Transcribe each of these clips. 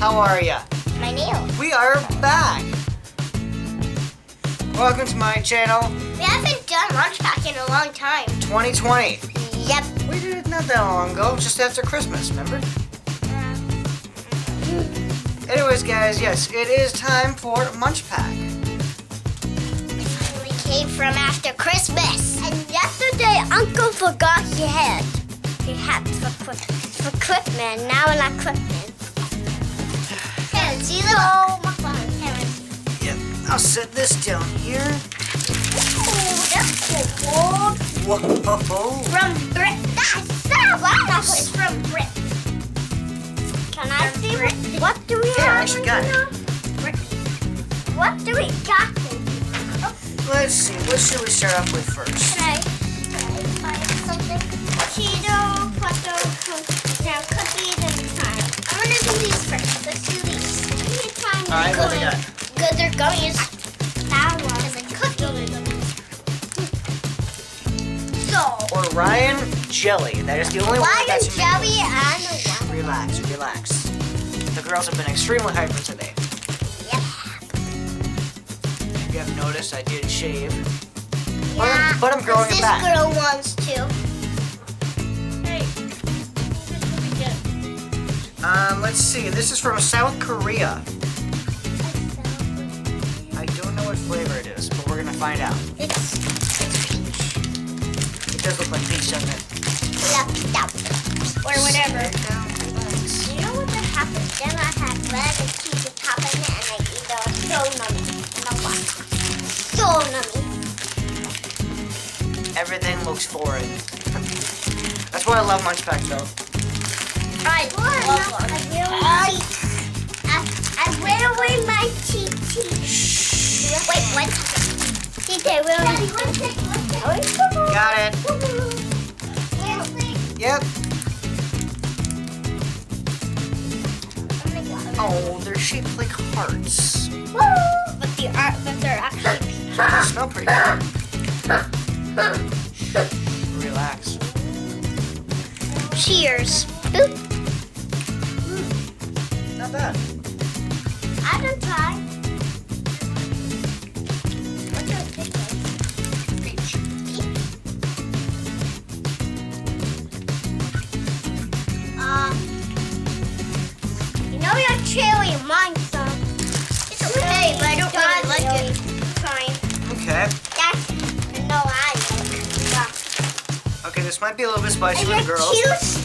How are ya? My nails. We are back. Welcome to my channel. We haven't done lunch pack in a long time. 2020. Yep. We did it not that long ago, just after Christmas, remember? Anyways, guys, yes, it is time for Munch Pack. It finally came from after Christmas. And yesterday, Uncle forgot he had for Quipman. Now we're not Quipman. See the Yep, I'll set this down here. Oh, that's so old. Whoa. From Brit. That's it's from Brit. Can I see what do we have? Yeah, I actually got it. What do we got? Let's see, what should we start off with first? Can I find something? Cheeto, Puerto, now cookies and time. I'm gonna do these first. Let's do these. Alright, what do we got? Good, they're gummies. That one is a cookie. So, Orion Jelly. That is the only one why that's is jelly and one? Relax, relax. The girls have been extremely hyper today. Yep. If you haven't noticed, I did shave. Yeah, But I'm growing it back. This girl wants to. Hey, Let's see. This is from South Korea. I don't know what flavor it is, but we're gonna find out. It's peach. It does look like peach, doesn't it? Or whatever. Sit down, relax. You know what that happens? Then I had bread and cheese on top of it, and I eat it. So nummy. And I'm like, so nummy. Everything looks foreign. That's why I love Munch Pack, though. I love one. I ran away my teeth. Wait, what? TJ, Got it. Yep. Oh, they're shaped like hearts. But they're actually peaches. They smell pretty good. Relax. Cheers. Boop. Not bad. I can try. What do I pick? Peach. You know you have chili in mine, so it's okay, but I don't really like it. Fine. Okay. That's no, I like. Yeah. Okay, this might be a little bit spicy And for the your girls. cheese.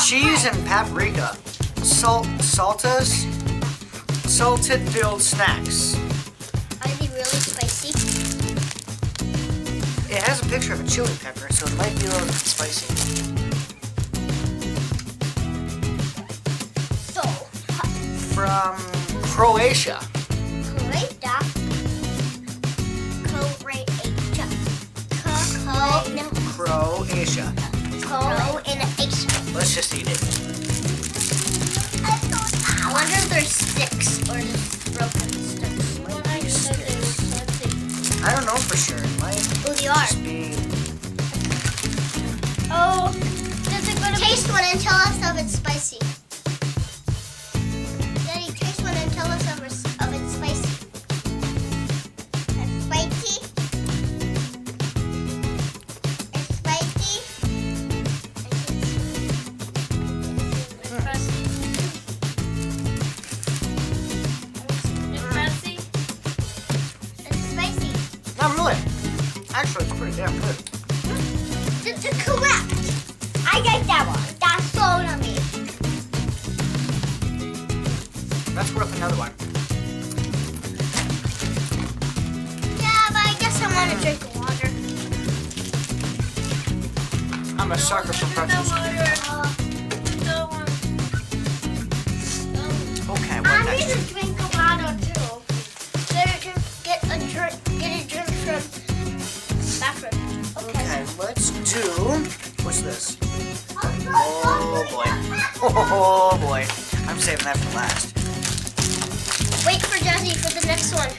Cheese and paprika. Salted filled snacks. Are they really spicy? It has a picture of a chili pepper, so it might be a little bit spicy. So hot. From Croatia. Croatia. Croatia. Let's just eat it. I wonder if there's sticks or just broken sticks. I don't know for sure. It might Oh, they are. just be. Oh, taste one and tell us if it's spicy. Daddy, taste one and tell us if it's spicy. It's spicy. It's spicy. It's spicy. Not really. Actually, it's pretty damn good. This is correct. I like that one. That's so yummy. That's worth another one. Yeah, but I guess I want to drink water. I'm a sucker for pretzels. Okay, I what need next? to drink a water too. Better get a drink from bathroom. Okay, let's do. What's this? Oh boy. Oh boy. I'm saving that for last. Wait for Jazzy for the next one.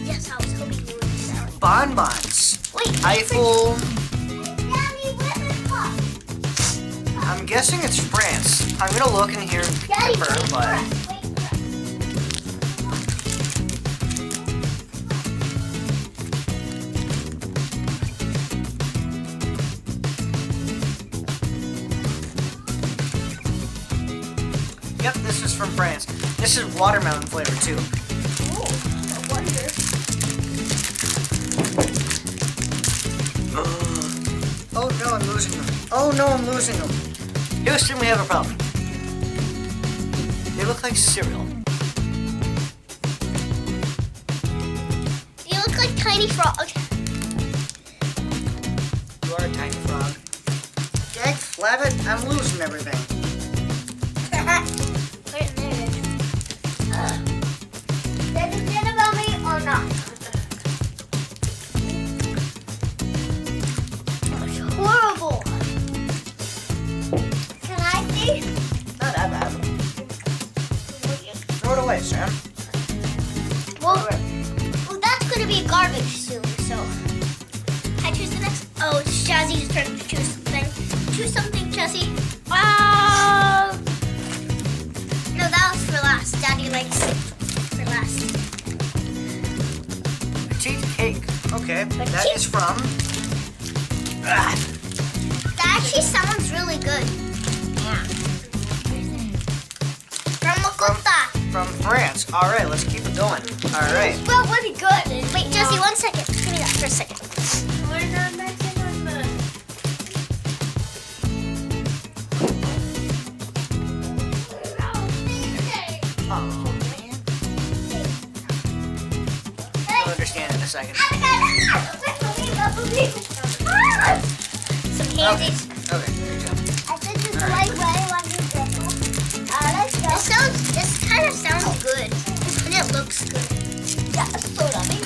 Yes, I was hoping you would say that. Bonbons. Wait, Eiffel. Daddy, where's the cup? I'm guessing it's France. I'm gonna look in here and Daddy, confirm, wait, but wait. yep, this is from France. This is watermelon flavor too. Oh, I wonder. Oh no, I'm losing them. Oh no, I'm losing them. Houston, we have a problem. They look like cereal. You look like tiny frog. You are a tiny frog. Dag flabbit, I'm losing everything. Put it in there. Did you get about me or not? It's horrible. Can I see? Not that bad. Throw it away, Sam. Well, that's going to be garbage soon, so. I choose the next. Oh, it's Jazzy's turn to choose something. Choose something, Jazzy. No, that was for last. Daddy likes for last. Petite cake. Okay, that is from. Ah, That actually sounds really good. Yeah. From Lakota. from France. All right, let's keep it going. All right. Well, really good. Wait, Jesse, 1 second. Give me that for a second. We're not messing with the. Oh man. I'll understand in a second. Some candies. Okay, there you go. I think it's the right way when you go. Let's go. This kind of sounds good. And it looks good. Yeah, it's so lovely.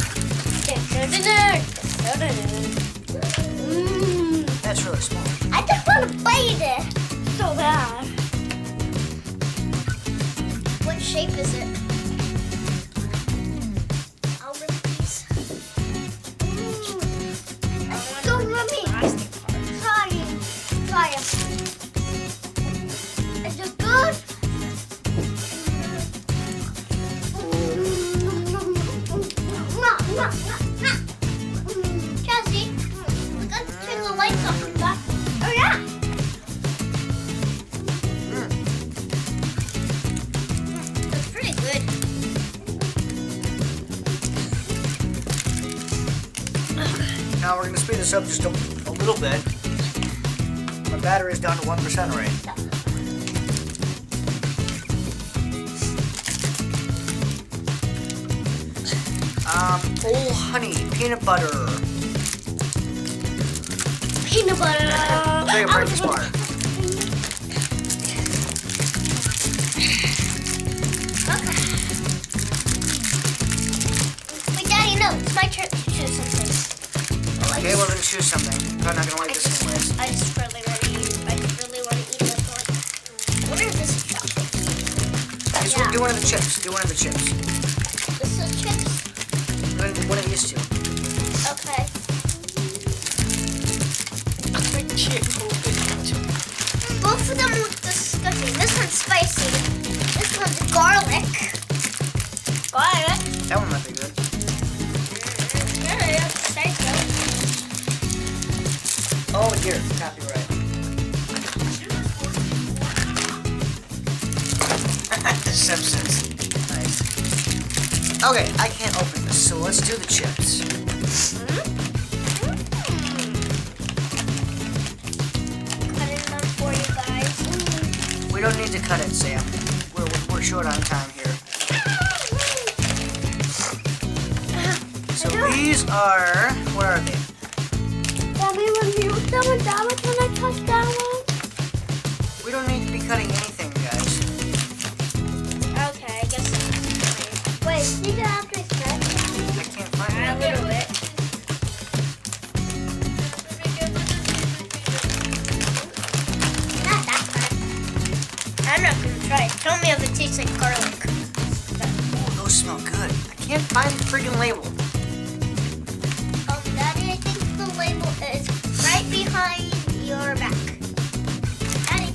That's really small. I just want to bite it. So bad. What shape is it? I'll rip these. It's so yummy. Try it. Try it. Is it good? Cassie, we got to turn the lights off and back. Oh yeah. It's pretty good. Now we're gonna speed this up just a little bit. My battery is down to 1% already. Oh honey, peanut butter. Peanut butter. Take a breakfast bar. Wait, Daddy, no, it's my turn to choose something. Okay, well then choose something. I'm not gonna like this anyways. I just really want to eat this one. What is this chocolate? Do one of the chips. Do one of the chips. This is chips? One of these two. Okay. Both of them look disgusting. This one's spicy. This one's garlic. Garlic? That one might be good. Yeah, say so. Oh, here, copyright. The Simpsons. Nice. Okay, I can't open this, so let's do the chips. Cutting them for you guys. We don't need to cut it, Sam. We're short on time here. So these are, what are they? Daddy, when you someone down, can I touch that one? We don't need to be cutting anything, guys. Okay, I guess. Wait, did you have to cut? I can't find A it. little bit. Not that bad. I'm not gonna try it. Tell me if it tastes like garlic. Oh, those smell good. I can't find the freaking label. Daddy, I think the label is right behind your back. Daddy.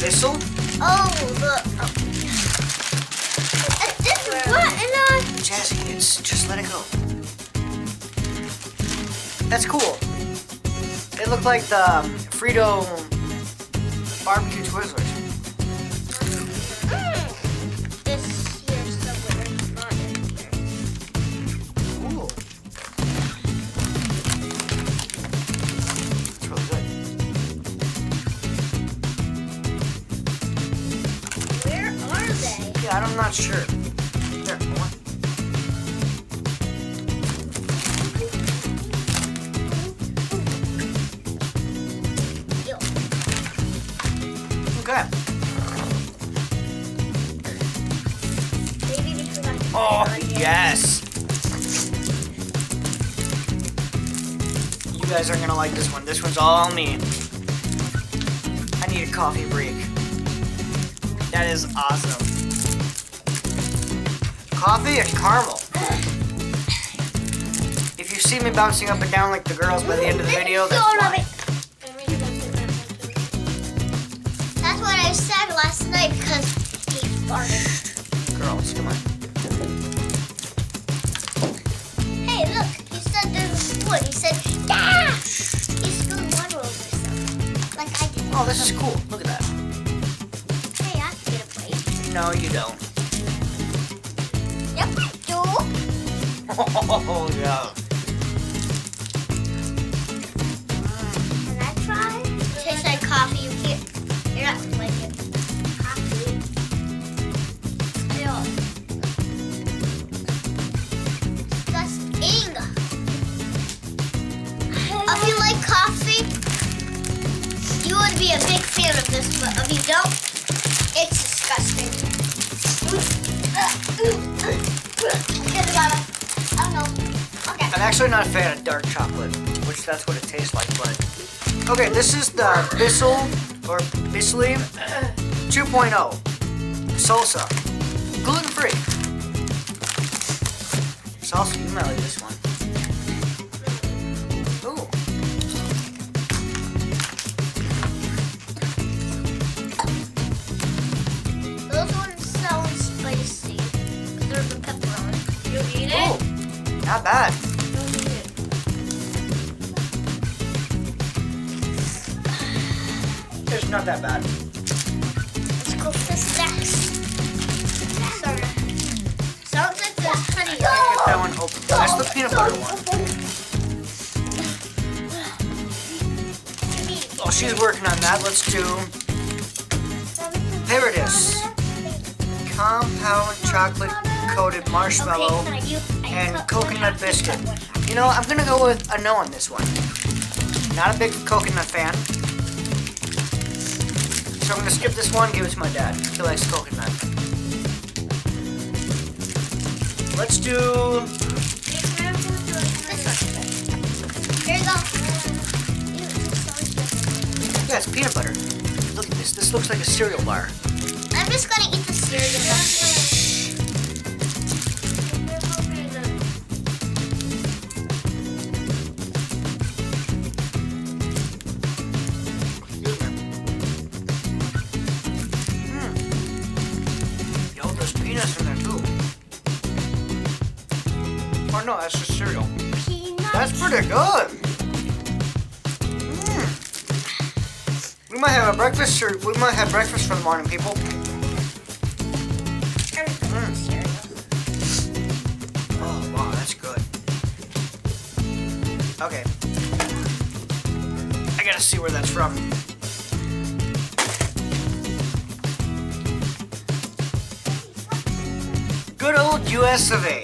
Bissell. Oh, look. Oh. This is what? And Jazzy, it's just let it go. That's cool. They look like the Frito barbecue Twizzlers. this here's somewhere not in here. Ooh. It's really good. Where are they? Yeah, I'm not sure. There, come on. Yo. Okay. Maybe because I Oh, yes. You guys are gonna like this one. This one's all me. I need a coffee break. That is awesome. Coffee and caramel. If you see me bouncing up and down like the girls by the end of the video, that's why. That's what I said last night because he farted. Girls, come on. Hey, look, he said there's wood. He said, yeah! He spilled water over something. Like I did. Oh, this is cool. Look at that. Hey, I can get a plate. No, you don't. Yep, I do. Oh, yeah. Can I try? Tastes like coffee. You're not gonna like it. Coffee? Ew. Disgusting. If you like coffee, you would be a big fan of this, but if you don't, it's disgusting. I don't know. Okay. I'm actually not a fan of dark chocolate, which that's what it tastes like, but... Okay, this is the Bissell, or Bissell 2.0 salsa. Gluten-free. Salsa, you might like this one. Ooh. Those ones sound spicy. They're the pepperoni. You eat it? Ooh. Not bad. Don't eat it. It's not that bad. Let's go for snacks. Sorry. Sounds like there's honey. Get that one open. That's the peanut butter one. Oh, she's working on that. Let's do Paradise. Compound chocolate coated marshmallow and coconut biscuit. You know, I'm gonna go with a no on this one. Not a big coconut fan. So I'm gonna skip this one, give it to my dad. He likes coconut. Let's do This one. Here you go. yeah, it's peanut butter. Look at this. This looks like a cereal bar. I'm just gonna eat the cereal. Excuse me. Yo, there's peanuts in there too. Oh no, that's just cereal. That's pretty good. We might have a breakfast, or we might have breakfast for the morning, people. Oh wow, that's good. Okay. I gotta see where that's from. Good old US of A.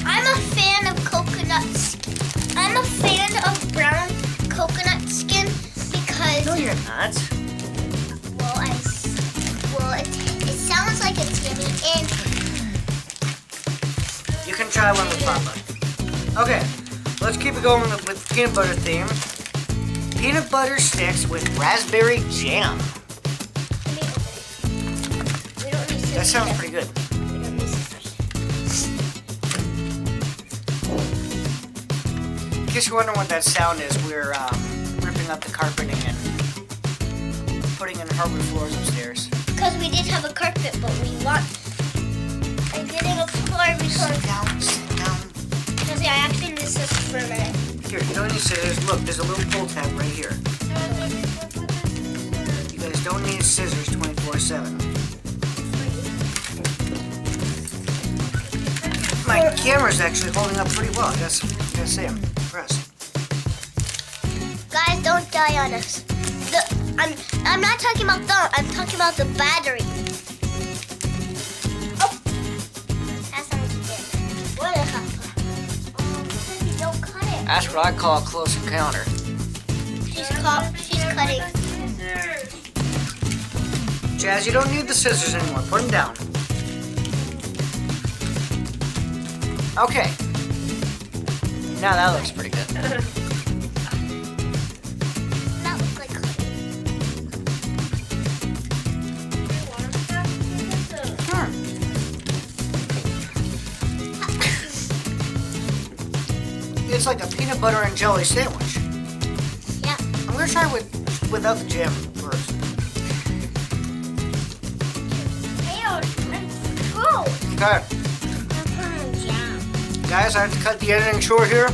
I'm a fan of coconuts. I'm a fan of brown coconut skin because No, you're not. it sounds like it's yummy and You can try one with Papa. Okay, let's keep it going with peanut butter theme. Peanut butter sticks with raspberry jam. we don't need to. That sounds pretty good. We don't need scissors. In case you're wondering what that sound is, we're ripping up the carpeting and putting in hardwood floors upstairs. Because we did have a carpet, but we want. I'm getting a floor because. Sit down. Because I actually need scissors for a minute. Here, you don't need scissors. Look, there's a little pull tab right here. You guys don't need scissors 24/7. My camera's actually holding up pretty well. I gotta say, I'm impressed. Guys, don't die on us. I'm not talking about that. I'm talking about the battery. Oh, that sounds good. What a happened? Don't cut it. That's what I call a close encounter. She's cutting. Jazz, you don't need the scissors anymore. Put them down. Okay. Now that looks pretty good. That looks like cutting. It's like a peanut butter and jelly sandwich. Yeah. I'm gonna try without the jam first. Go. Okay, Jam. guys, I have to cut the editing short here.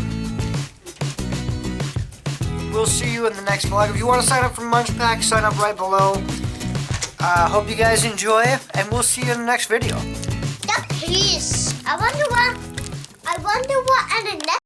We'll see you in the next vlog. If you want to sign up for Munch Pack, sign up right below. Hope you guys enjoy, and we'll see you in the next video. Yeah, peace. I wonder what underneath